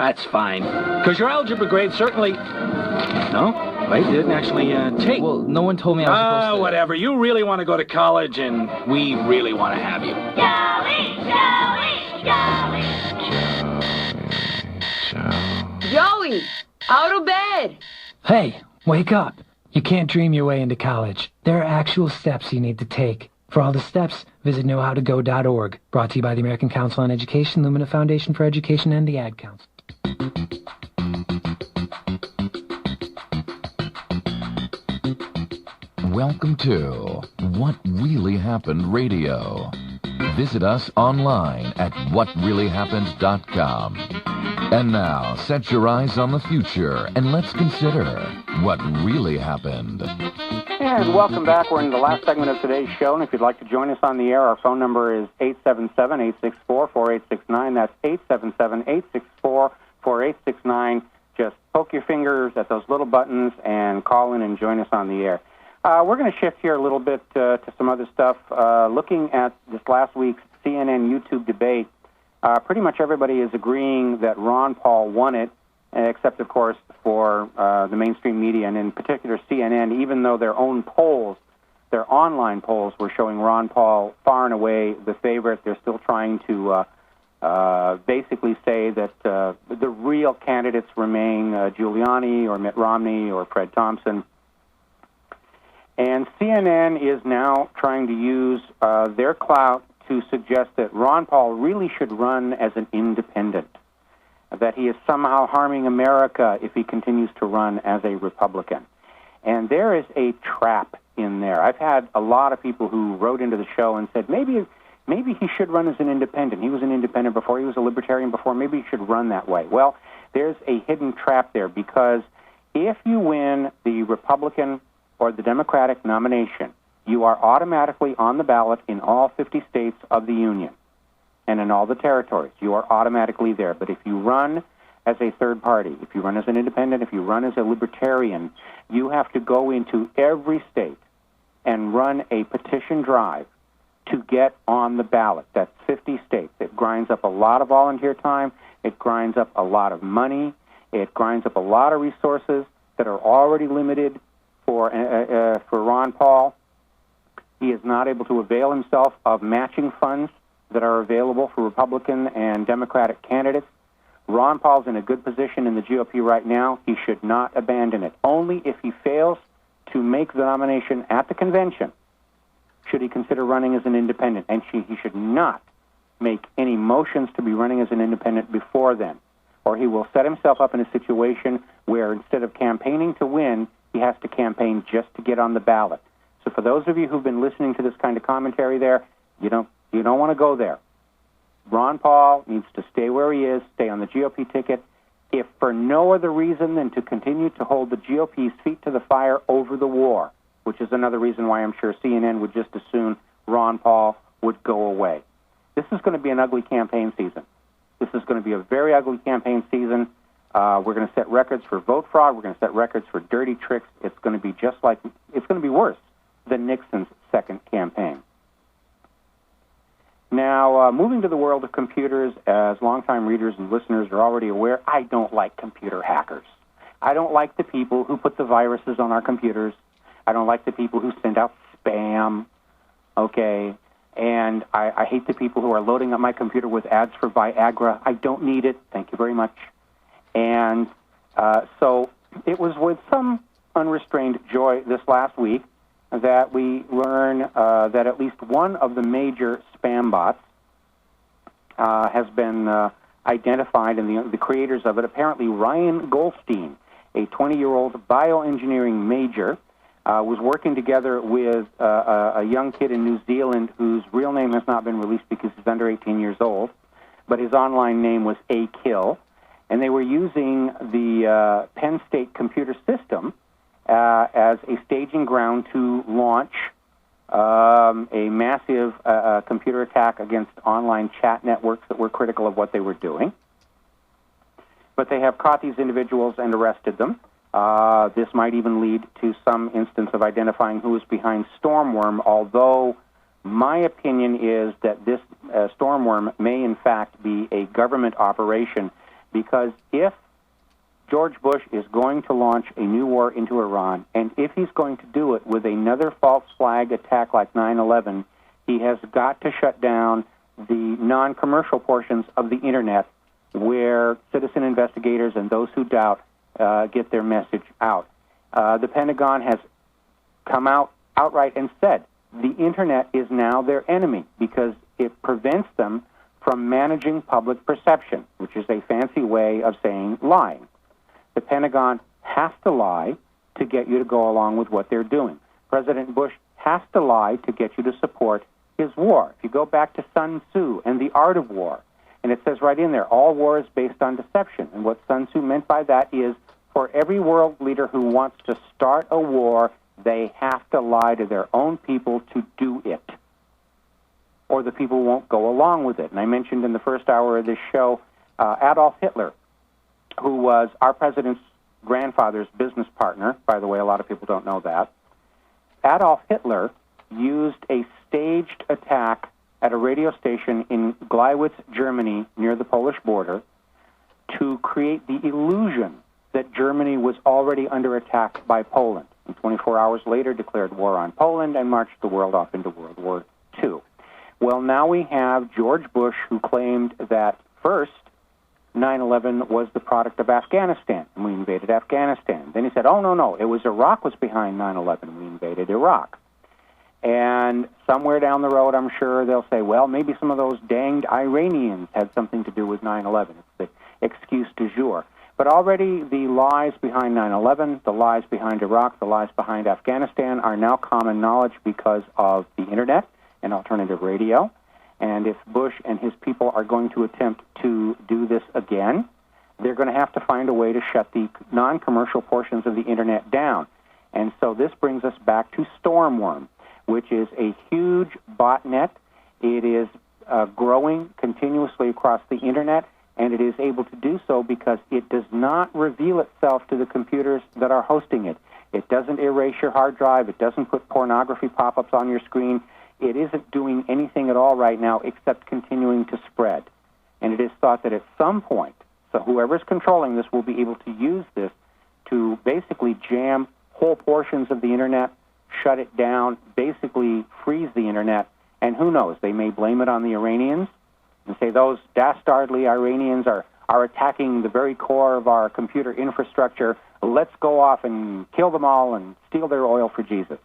That's fine. Because your algebra grade certainly... No? Wait, you didn't actually take... Well, no one told me I was supposed to... whatever. You really want to go to college, and we really want to have you. Joey, out of bed. Hey, wake up. You can't dream your way into college. There are actual steps you need to take. For all the steps, visit knowhowtogo.org. Brought to you by the American Council on Education, Lumina Foundation for Education, and the Ad Council. Welcome to What Really Happened Radio. Visit us online at whatreallyhappened.com. And now, set your eyes on the future and let's consider what really happened. And welcome back. We're in the last segment of today's show, and if you'd like to join us on the air, our phone number is 877-864-4869. That's 877-864-4869. Just poke your fingers at those little buttons and call in and join us on the air. We're going to shift here a little bit to some other stuff. Looking at this last week's CNN YouTube debate, pretty much everybody is agreeing that Ron Paul won it, except, of course, for the mainstream media, and in particular CNN, even though their own polls, their online polls, were showing Ron Paul far and away the favorite. They're still trying to basically say that the real candidates remain Giuliani or Mitt Romney or Fred Thompson. And CNN is now trying to use their clout to suggest that Ron Paul really should run as an independent, that he is somehow harming America if he continues to run as a Republican. And there is a trap in there. I've had a lot of people who wrote into the show and said, maybe he should run as an independent. He was an independent before. He was a libertarian before. Maybe he should run that way. Well, there's a hidden trap there, because if you win the Republican or the Democratic nomination, you are automatically on the ballot in all 50 states of the Union and in all the territories. You are automatically there. But if you run as a third party, if you run as an independent, if you run as a libertarian, you have to go into every state and run a petition drive to get on the ballot. That's 50 states. It grinds up a lot of volunteer time. It grinds up a lot of money. It grinds up a lot of resources that are already limited for Ron Paul. He is not able to avail himself of matching funds that are available for Republican and Democratic candidates. Ron Paul's in a good position in the GOP right now. He should not abandon it. Only if he fails to make the nomination at the convention should he consider running as an independent, and he should not make any motions to be running as an independent before then, or he will set himself up in a situation where instead of campaigning to win, he has to campaign just to get on the ballot. So for those of you who've been listening to this kind of commentary there, you don't want to go there. Ron Paul needs to stay where he is, stay on the GOP ticket, if for no other reason than to continue to hold the GOP's feet to the fire over the war, which is another reason why I'm sure CNN would just as soon Ron Paul would go away. This is going to be an ugly campaign season. This is going to be a very ugly campaign season. We're going to set records for vote fraud. We're going to set records for dirty tricks. It's going to be it's going to be worse than Nixon's second campaign. Now, moving to the world of computers, as longtime readers and listeners are already aware, I don't like computer hackers. I don't like the people who put the viruses on our computers. I don't like the people who send out spam, okay? And I hate the people who are loading up my computer with ads for Viagra. I don't need it. Thank you very much. And so it was with some unrestrained joy this last week that we learn that at least one of the major spam bots has been identified, and the creators of it, apparently Ryan Goldstein, a 20-year-old bioengineering major, was working together with a young kid in New Zealand whose real name has not been released because he's under 18 years old, but his online name was A-Kill. And they were using the Penn State computer system as a staging ground to launch a massive computer attack against online chat networks that were critical of what they were doing. But they have caught these individuals and arrested them. This might even lead to some instance of identifying who is behind Stormworm, although my opinion is that this Stormworm may in fact be a government operation because if George Bush is going to launch a new war into Iran, and if he's going to do it with another false flag attack like 9/11, he has got to shut down the non-commercial portions of the Internet where citizen investigators and those who doubt get their message out. The Pentagon has come out outright and said the Internet is now their enemy because it prevents them from managing public perception, which is a fancy way of saying lying. The Pentagon has to lie to get you to go along with what they're doing. President Bush has to lie to get you to support his war. If you go back to Sun Tzu and the art of war, and it says right in there, all war is based on deception. And what Sun Tzu meant by that is for every world leader who wants to start a war, they have to lie to their own people to do it, or the people won't go along with it. And I mentioned in the first hour of this show Adolf Hitler, who was our president's grandfather's business partner. By the way, a lot of people don't know that. Adolf Hitler used a staged attack at a radio station in Gleiwitz, Germany, near the Polish border, to create the illusion that Germany was already under attack by Poland. And 24 hours later declared war on Poland and marched the world off into World War II. Well, now we have George Bush, who claimed that first 9/11 was the product of Afghanistan, and we invaded Afghanistan. Then he said, oh, no, it was Iraq was behind 9/11, we invaded Iraq. And somewhere down the road, I'm sure they'll say, well, maybe some of those danged Iranians had something to do with 9/11. It's the excuse du jour. But already the lies behind 9/11, the lies behind Iraq, the lies behind Afghanistan are now common knowledge because of the Internet and alternative radio. And if Bush and his people are going to attempt to do this again, they're going to have to find a way to shut the non-commercial portions of the Internet down. And so this brings us back to Stormworm, which is a huge botnet. It is growing continuously across the Internet, and it is able to do so because it does not reveal itself to the computers that are hosting it. It doesn't erase your hard drive. It doesn't put pornography pop-ups on your screen. It isn't doing anything at all right now except continuing to spread. And it is thought that at some point, so whoever's controlling this will be able to use this to basically jam whole portions of the Internet, shut it down, basically freeze the Internet, and who knows, they may blame it on the Iranians and say those dastardly Iranians are attacking the very core of our computer infrastructure. Let's go off and kill them all and steal their oil for Jesus.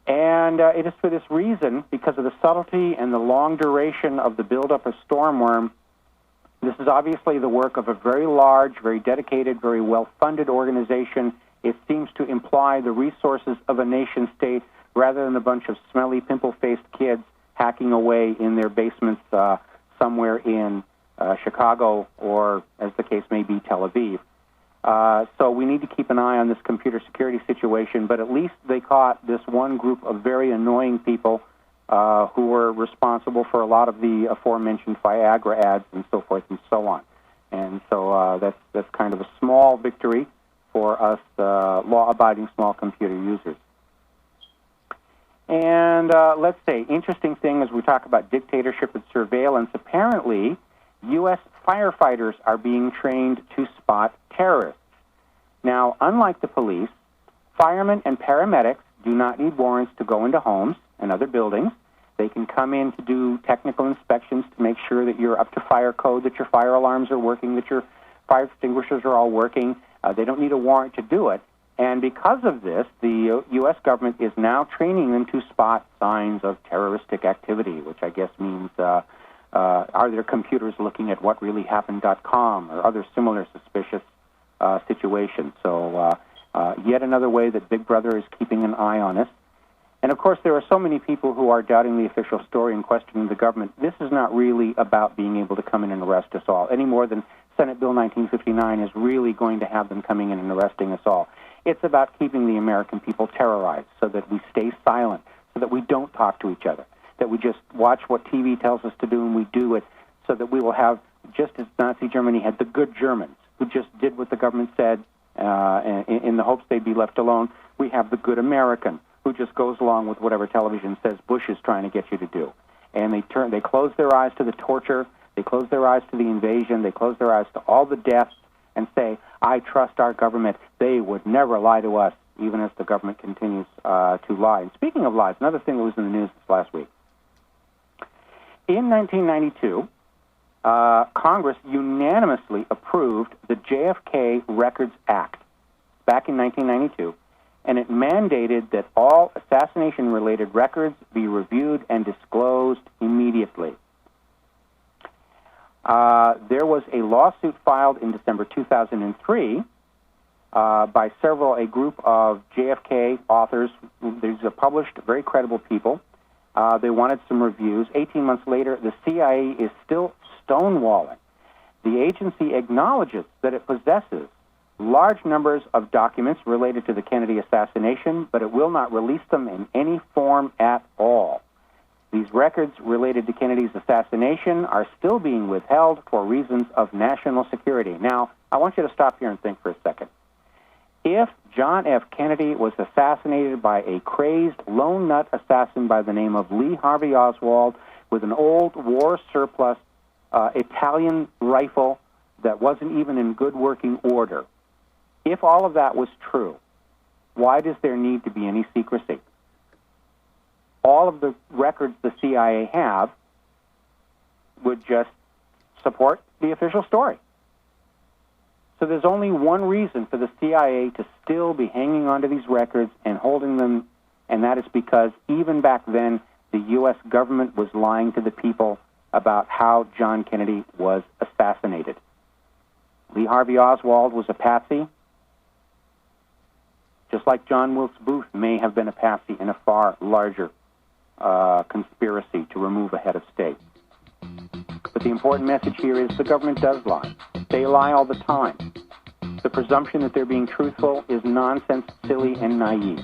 And it is for this reason, because of the subtlety and the long duration of the buildup of Stormworm, this is obviously the work of a very large, very dedicated, very well-funded organization. It seems to imply the resources of a nation-state rather than a bunch of smelly, pimple-faced kids hacking away in their basements somewhere in Chicago or, as the case may be, Tel Aviv. So we need to keep an eye on this computer security situation, but at least they caught this one group of very annoying people who were responsible for a lot of the aforementioned Viagra ads and so forth and so on. And so that's kind of a small victory for us law-abiding small computer users. And let's say, interesting thing as we talk about dictatorship and surveillance, apparently U.S. firefighters are being trained to spot terrorists. Now, unlike the police, firemen and paramedics do not need warrants to go into homes and other buildings. They can come in to do technical inspections to make sure that you're up to fire code, that your fire alarms are working, that your fire extinguishers are all working. They don't need a warrant to do it. And because of this, the U.S. government is now training them to spot signs of terroristic activity, which I guess means are their computers looking at whatreallyhappened.com or other similar suspicious situations. So yet another way that Big Brother is keeping an eye on us. And, of course, there are so many people who are doubting the official story and questioning the government. This is not really about being able to come in and arrest us all, any more than Senate Bill 1959 is really going to have them coming in and arresting us all. It's about keeping the American people terrorized so that we stay silent, so that we don't talk to each other, that we just watch what TV tells us to do and we do it, so that we will have, just as Nazi Germany had the good Germans who just did what the government said in the hopes they'd be left alone, we have the good American who just goes along with whatever television says Bush is trying to get you to do. And they close their eyes to the torture, They close their eyes to the invasion. They close their eyes to all the deaths and say, I trust our government. They would never lie to us, even as the government continues to lie. And speaking of lies, another thing that was in the news this last week. In 1992, Congress unanimously approved the JFK Records Act back in 1992, and it mandated that all assassination-related records be reviewed and disclosed immediately. There was a lawsuit filed in December 2003 by a group of JFK authors. These are published, very credible people. They wanted some reviews. 18 months later, the CIA is still stonewalling. The agency acknowledges that it possesses large numbers of documents related to the Kennedy assassination, but it will not release them in any form at all. These records related to Kennedy's assassination are still being withheld for reasons of national security. Now, I want you to stop here and think for a second. If John F. Kennedy was assassinated by a crazed lone nut assassin by the name of Lee Harvey Oswald with an old war surplus Italian rifle that wasn't even in good working order, if all of that was true, why does there need to be any secrecy? All of the records the CIA have would just support the official story. So there's only one reason for the CIA to still be hanging on to these records and holding them, and that is because even back then, the U.S. government was lying to the people about how John Kennedy was assassinated. Lee Harvey Oswald was a patsy, just like John Wilkes Booth may have been a patsy in a far larger conspiracy to remove a head of state. But the important message here is the government does lie. They lie all the time. The presumption that they're being truthful is nonsense, silly, and naive.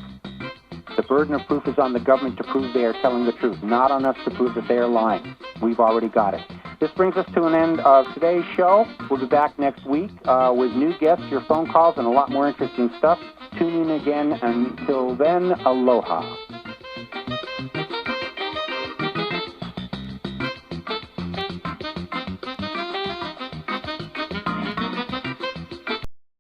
The burden of proof is on the government to prove they are telling the truth, not on us to prove that they are lying. We've already got it. This brings us to an end of today's show. We'll be back next week with new guests, your phone calls, and a lot more interesting stuff. Tune in again. Until then, aloha.